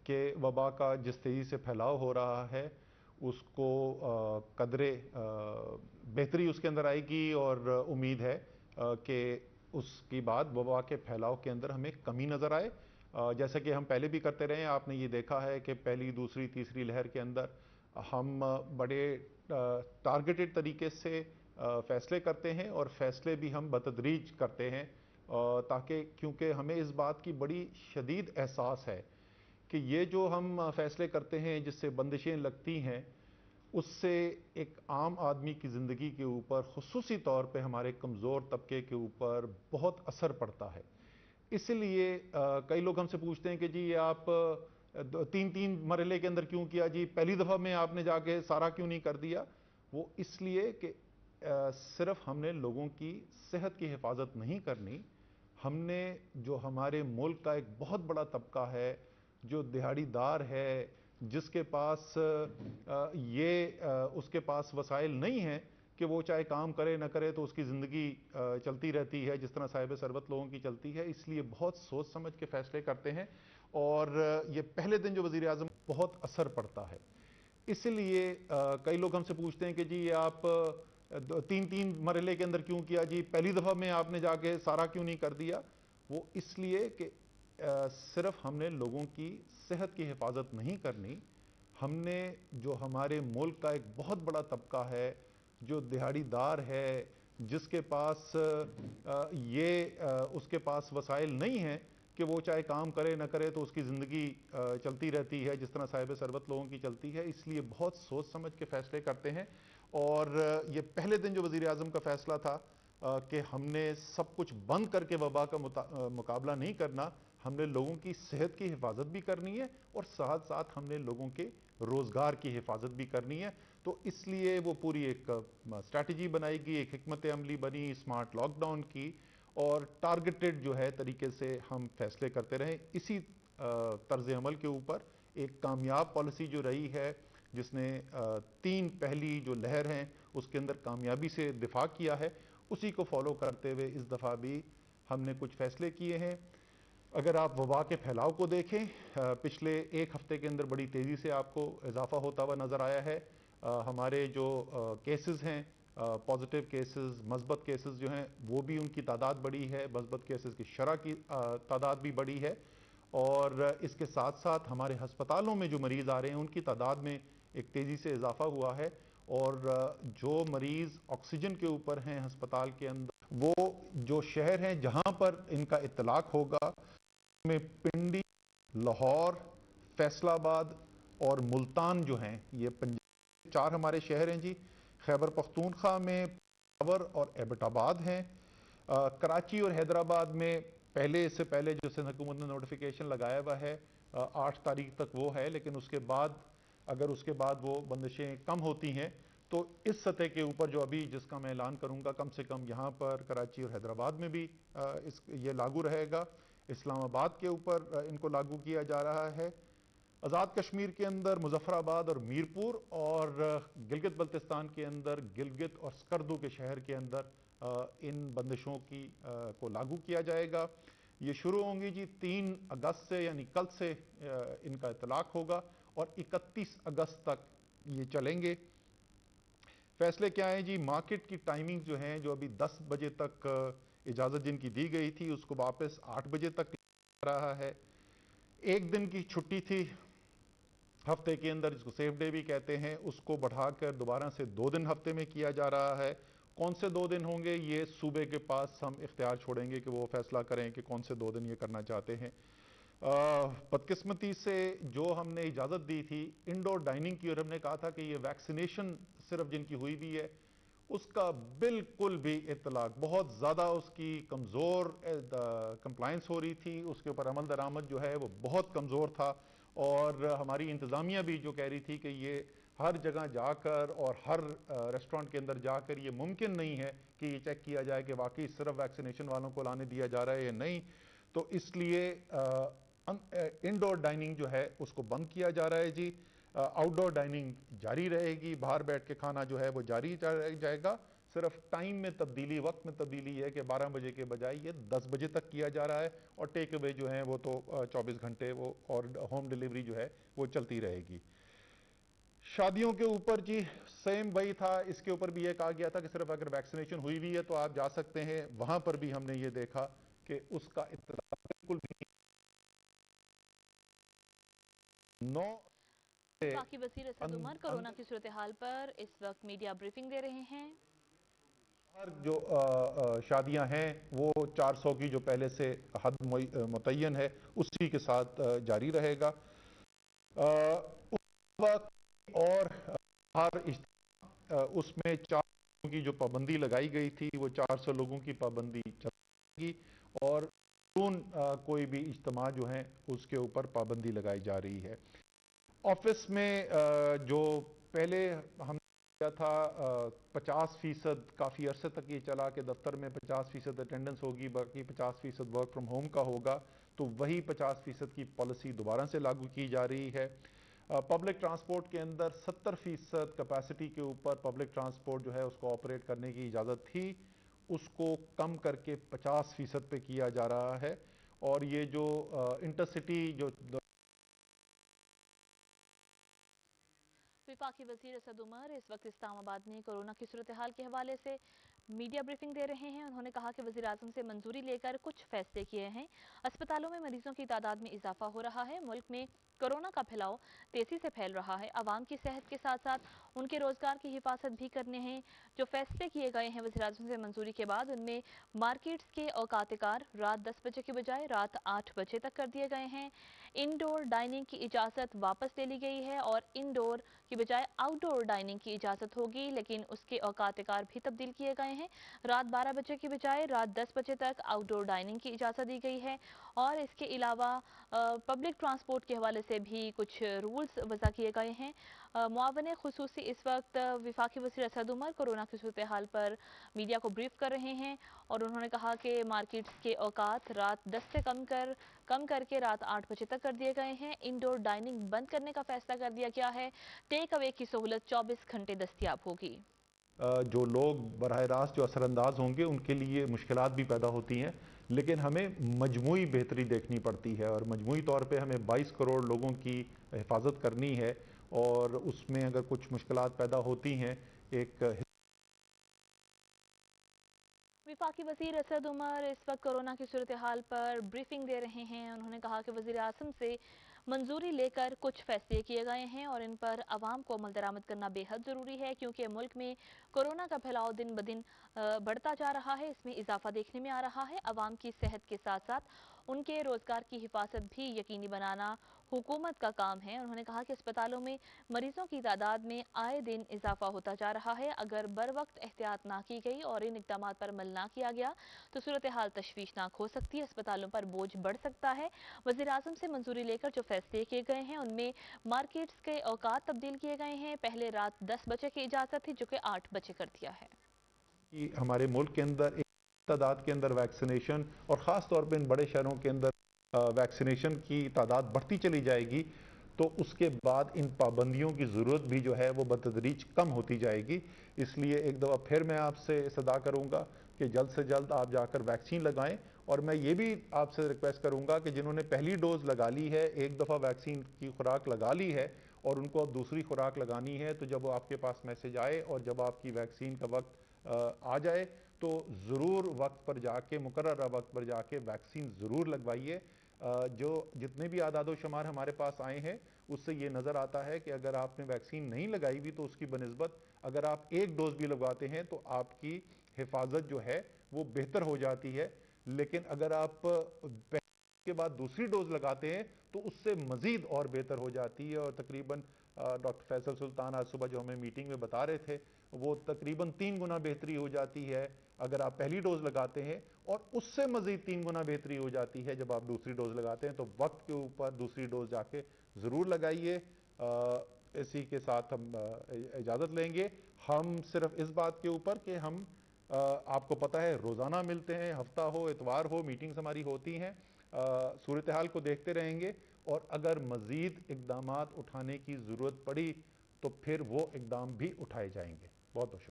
कि वबा का जिस तेज़ी से फैलाव हो रहा है उसको कदरे बेहतरी उसके अंदर आएगी और उम्मीद है कि उसके बाद वबा के फैलाव के अंदर हमें कमी नज़र आए। जैसा कि हम पहले भी करते रहे हैं, आपने ये देखा है कि पहली, दूसरी, तीसरी लहर के अंदर हम बड़े टारगेटेड तरीके से फैसले करते हैं और फैसले भी हम बतदरीज करते हैं, ताकि क्योंकि हमें इस बात की बड़ी शदीद एहसास है कि ये जो हम फैसले करते हैं जिससे बंदिशें लगती हैं, उससे एक आम आदमी की ज़िंदगी के ऊपर, खुसूसी तौर पे हमारे कमज़ोर तबके के ऊपर बहुत असर पड़ता है। इसलिए कई लोग हमसे पूछते हैं कि जी आप तीन तीन मरहले के अंदर क्यों किया जी, पहली दफ़ा में आपने जाके सारा क्यों नहीं कर दिया? वो इसलिए कि सिर्फ हमने लोगों की सेहत की हिफाजत नहीं करनी, हमने जो हमारे मुल्क का एक बहुत बड़ा तबका है, जो दिहाड़ीदार है, जिसके पास उसके पास वसाइल नहीं है कि वो चाहे काम करे ना करे तो उसकी ज़िंदगी चलती रहती है जिस तरह साहिब सरबत लोगों की चलती है, इसलिए बहुत सोच समझ के फैसले करते हैं और ये पहले दिन जो वज़ीर आज़म बहुत असर पड़ता है। इसलिए कई लोग हमसे पूछते हैं कि जी आप तीन तीन मरहले के अंदर क्यों किया जी, पहली दफ़ा में आपने जाके सारा क्यों नहीं कर दिया? वो इसलिए कि सिर्फ हमने लोगों की सेहत की हिफाजत नहीं करनी, हमने जो हमारे मुल्क का एक बहुत बड़ा तबका है, जो दिहाड़ीदार है, जिसके पास उसके पास वसाइल नहीं है कि वो चाहे काम करे ना करे तो उसकी ज़िंदगी चलती रहती है जिस तरह साहिब सरबत लोगों की चलती है, इसलिए बहुत सोच समझ के फैसले करते हैं। और ये पहले दिन जो वज़ीर आज़म का फैसला था कि हमने सब कुछ बंद करके वबा का मुकाबला नहीं करना, हमने लोगों की सेहत की हिफाजत भी करनी है और साथ साथ हमने लोगों के रोज़गार की हिफाजत भी करनी है। तो इसलिए वो पूरी एक स्ट्रैटेजी बनाएगी, एक हिकमत अमली बनी स्मार्ट लॉकडाउन की, और टारगेटेड जो है तरीके से हम फैसले करते रहें। इसी तर्ज अमल के ऊपर एक कामयाब पॉलिसी जो रही है, जिसने तीन पहली जो लहर हैं उसके अंदर कामयाबी से दिफा किया है, उसी को फॉलो करते हुए इस दफ़ा भी हमने कुछ फैसले किए हैं। अगर आप वबा के फैलाव को देखें, पिछले एक हफ्ते के अंदर बड़ी तेज़ी से आपको इजाफा होता हुआ नज़र आया है। हमारे जो केसेस हैं, पॉजिटिव केसेस, मस्बत केसेस जो हैं, वो भी उनकी तादाद बढ़ी है, मस्बत केसेस की शरह की तादाद भी बढ़ी है। और इसके साथ साथ हमारे हस्पतालों में जो मरीज़ आ रहे हैं उनकी तादाद में एक तेज़ी से इजाफा हुआ है। और जो मरीज़ ऑक्सीजन के ऊपर हैं हस्पताल के अंदर, वो जो शहर हैं जहाँ पर इनका इत्तलाक होगा में पिंडी, लाहौर, फैसलाबाद और मुल्तान जो हैं, ये पंजाब चार हमारे शहर हैं जी। खैबर पख्तूनख्वा में पावर और एबटाबाद हैं। कराची और हैदराबाद में पहले, इससे पहले जो सिंध हुकूमत ने नोटिफिकेशन लगाया हुआ है 8 तारीख तक वो है, लेकिन उसके बाद अगर उसके बाद वो बंदिशें कम होती हैं तो इस सतह के ऊपर जो अभी जिसका मैं ऐलान करूंगा, कम से कम यहाँ पर कराची और हैदराबाद में भी ये लागू रहेगा। इस्लामाबाद के ऊपर इनको लागू किया जा रहा है। आज़ाद कश्मीर के अंदर मुजफ्फराबाद और मीरपुर, और गिलगित बल्तिस्तान के अंदर गिलगित और स्कर्दू के शहर के अंदर इन बंदिशों को लागू किया जाएगा। ये शुरू होंगी जी 3 अगस्त से, यानी कल से इनका इतलाक होगा और 31 अगस्त तक ये चलेंगे। फैसले क्या है जी? मार्केट की टाइमिंग जो है, जो अभी 10 बजे तक इजाज़त जिनकी दी गई थी उसको वापस 8 बजे तक रहा है। एक दिन की छुट्टी थी हफ्ते के अंदर, जिसको सेफ डे भी कहते हैं, उसको बढ़ाकर दोबारा से 2 दिन हफ्ते में किया जा रहा है। कौन से 2 दिन होंगे, ये सूबे के पास हम इख्तियार छोड़ेंगे कि वो फैसला करें कि कौन से 2 दिन ये करना चाहते हैं। बदकिस्मती से जो हमने इजाज़त दी थी इंडोर डाइनिंग की, और हमने कहा था कि ये वैक्सीनेशन सिर्फ जिनकी हुई भी है उसका बिल्कुल भी इतलाक, बहुत ज़्यादा उसकी कमज़ोर कंप्लाइंस हो रही थी, उसके ऊपर अमल दरामद जो है वो बहुत कमज़ोर था। और हमारी इंतज़ामिया भी जो कह रही थी कि ये हर जगह जाकर और हर रेस्टोरेंट के अंदर जाकर ये मुमकिन नहीं है कि ये चेक किया जाए कि वाकई सिर्फ वैक्सीनेशन वालों को लाने दिया जा रहा है या नहीं। तो इसलिए इंडोर डाइनिंग जो है उसको बंद किया जा रहा है जी। आउटडोर डाइनिंग जारी रहेगी, बाहर बैठ के खाना जो है वो जारी जाएगा, सिर्फ टाइम में तब्दीली, वक्त में तब्दीली है कि 12 बजे के बजाय ये 10 बजे तक किया जा रहा है, और टेक अवे जो है वो तो 24 घंटे वो, और होम डिलीवरी जो है वो चलती रहेगी। शादियों के ऊपर जी सेम वही था, इसके ऊपर भी ये कहा गया था कि सिर्फ अगर वैक्सीनेशन हुई हुई है तो आप जा सकते हैं। वहां पर भी हमने ये देखा कि उसका इत्तला बिल्कुल भी 9 बाकी वजीर असद उमर कोरोना की सूरत हाल पर इस वक्त मीडिया ब्रीफिंग दे रहे हैं। जो शादियां हैं वो 400 की जो पहले से हद मुतय्यन है उसी के साथ जारी रहेगा। उस वक्त और हर उसमें 400 की जो पाबंदी लगाई गई थी वो 400 लोगों की पाबंदी चलेगी, और कोई भी इज्तिमा जो है उसके ऊपर पाबंदी लगाई जा रही है। ऑफिस में जो पहले हम किया था 50%, काफ़ी अरसे तक ये चला कि दफ्तर में 50% अटेंडेंस होगी, बाकी 50% वर्क फ्रॉम होम का होगा, तो वही 50% की पॉलिसी दोबारा से लागू की जा रही है। पब्लिक ट्रांसपोर्ट के अंदर 70% कैपेसिटी के ऊपर पब्लिक ट्रांसपोर्ट जो है उसको ऑपरेट करने की इजाज़त थी, उसको कम करके 50% पे किया जा रहा है। और ये जो इंटरसिटी जो विफाकी वजीर असद उमर इस वक्त इस्लामाबाद में कोरोना की सूरत हाल के हवाले से मीडिया ब्रीफिंग दे रहे हैं। उन्होंने कहा कि वजीर आजम से मंजूरी लेकर कुछ फैसले किए हैं। अस्पतालों में मरीजों की तादाद में इजाफा हो रहा है। मुल्क में कोरोना का फैलाव तेजी से फैल रहा है। आवाम की सेहत के साथ साथ उनके रोजगार की हिफाजत भी करने हैं। जो फैसले किए गए हैं वज़ीर आज़म से मंजूरी के बाद, उनमें मार्केट्स के औकात-ए-कार रात 10 बजे के बजाय रात 8 बजे तक कर दिए गए हैं। इंडोर डाइनिंग की इजाज़त वापस ले ली गई है और इंडोर की बजाय आउटडोर डाइनिंग की इजाज़त होगी, लेकिन उसके औकात-ए-कार भी तब्दील किए गए हैं। रात 12 बजे की बजाय रात 10 बजे तक आउटडोर डाइनिंग की इजाज़त दी गई है, और इसके अलावा पब्लिक ट्रांसपोर्ट के हवाले से भी कुछ रूल्स वज़ा किए गए हैं। मुआवने खुसूसी इस वक्त विफाकी वज़ीर असद उमर कोरोना की सूरत हाल पर मीडिया को ब्रीफ कर रहे हैं, और उन्होंने कहा कि मार्केट्स के औकात रात 10 से कम करके रात 8 बजे तक कर दिए गए हैं। इंडोर डाइनिंग बंद करने का फैसला कर दिया गया है। टेक अवे की सहूलत 24 घंटे दस्तियाब होगी। जो लोग बराह रास्त जो असरअंदाज होंगे उनके लिए मुश्किलात भी पैदा होती हैं, लेकिन हमें मजमूई बेहतरी देखनी पड़ती है, और मजमूई तौर पे हमें 22 करोड़ लोगों की हिफाजत करनी है, और उसमें अगर कुछ मुश्किलात पैदा होती हैं एक विफाकी वज़ीर असद उमर इस वक्त कोरोना की सूरत हाल पर ब्रीफिंग दे रहे हैं। उन्होंने कहा कि वज़ीर आज़म से मंजूरी लेकर कुछ फैसले किए गए हैं, और इन पर आवाम को अमल दरामद करना बेहद ज़रूरी है, क्योंकि मुल्क में कोरोना का फैलाव दिन ब दिन बढ़ता जा रहा है। इसमें इजाफा देखने में आ रहा है। आवाम की सेहत के साथ साथ उनके रोजगार की हिफाजत भी यकीनी बनाना हुकूमत का काम है। उन्होंने कहा कि अस्पतालों में मरीजों की तादाद में आए दिन इजाफा होता जा रहा है। अगर बर वक्त एहतियात ना की गई और इन इकदाम पर अमल ना किया गया तो सूरत हाल तशवीशनाक हो सकती है, अस्पतालों पर बोझ बढ़ सकता है। वज़ीर आज़म से मंजूरी लेकर जो फैसले किए गए हैं उनमें मार्केट्स के औकात तब्दील किए गए हैं। पहले रात 10 बजे की इजाज़त थी, जो कि 8 बजे कर दिया है। कि हमारे मुल्क के अंदर एक तादाद के अंदर वैक्सीनेशन, और ख़ास तौर पे इन बड़े शहरों के अंदर वैक्सीनेशन की तादाद बढ़ती चली जाएगी, तो उसके बाद इन पाबंदियों की ज़रूरत भी जो है वो बतदरीज कम होती जाएगी। इसलिए एक दफ़ा फिर मैं आपसे सदा करूँगा कि जल्द से जल्द आप जाकर वैक्सीन लगाएं, और मैं ये भी आपसे रिक्वेस्ट करूँगा कि जिन्होंने पहली डोज लगा ली है, एक दफ़ा वैक्सीन की खुराक लगा ली है और उनको अब दूसरी खुराक लगानी है, तो जब आपके पास मैसेज आए और जब आपकी वैक्सीन का वक्त आ जाए तो ज़रूर वक्त पर जाके, मुकर्रर वक्त पर जाके वैक्सीन ज़रूर लगवाइए। जो जितने भी आदादो शुमार हमारे पास आए हैं उससे ये नज़र आता है कि अगर आपने वैक्सीन नहीं लगाई भी तो उसकी बनिस्बत अगर आप एक डोज भी लगवाते हैं तो आपकी हिफाजत जो है वो बेहतर हो जाती है। लेकिन अगर आप के बाद दूसरी डोज लगाते हैं तो उससे मजीद और बेहतर हो जाती है। और तकरीबन डॉक्टर फैसल सुल्तान आज सुबह जो हमें मीटिंग में बता रहे थे, वो तकरीबन 3 गुना बेहतरी हो जाती है अगर आप पहली डोज लगाते हैं, और उससे मजीद 3 गुना बेहतरी हो जाती है जब आप दूसरी डोज लगाते हैं। तो वक्त के ऊपर दूसरी डोज जाके ज़रूर लगाइए। इसी के साथ हम इजाज़त लेंगे। हम सिर्फ इस बात के ऊपर कि हम आपको पता है रोज़ाना मिलते हैं, हफ्ता हो इतवार हो मीटिंग्स हमारी होती हैं, सूरत हाल को देखते रहेंगे, और अगर मज़ीद इकदामात उठाने की ज़रूरत पड़ी तो फिर वो इकदाम भी उठाए जाएंगे। बहुत बहुत शुक्रिया।